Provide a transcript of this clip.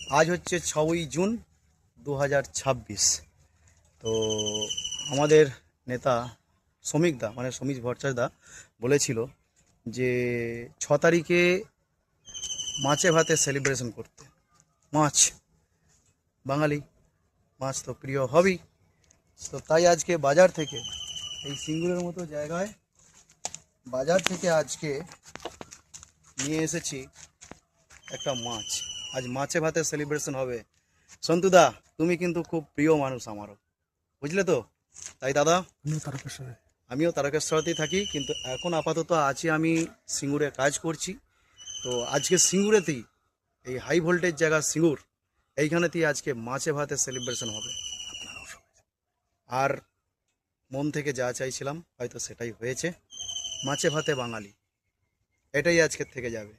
আজ হচ্ছে 6ই জুন 2026। তো আমাদের নেতা শ্রমিকদা মানে সমীর ভট্টাচার্যদা বলেছিল যে 6 তারিখে মাছে ভাতে সেলিব্রেশন করতে। মাছ, বাঙালি মাছ তো প্রিয় হবেই। তো তাই আজকে বাজার থেকে, এই সিঙ্গুরের মতো জায়গায় বাজার থেকে আজকে নিয়ে এসেছি একটা মাছ। আজ মাছে ভাতে সেলিব্রেশন হবে। সন্তুদা, তুমি কিন্তু খুব প্রিয় মানুষ আমারও, বুঝলে তো? তাই দাদা, আমিও তারকেশ্বরতেই থাকি, কিন্তু এখন আপাতত আছি আমি সিঙ্গুরে কাজ করছি। তো আজকে সিঙ্গুরেতেই, এই হাই ভোল্টেজ জায়গা সিঙ্গুর, এইখানেতেই আজকে মাছে ভাতে সেলিব্রেশন হবে। আর মন থেকে যা চাইছিলাম হয়তো সেটাই হয়েছে। মাছে ভাতে বাঙালি, এটাই আজকের থেকে যাবে।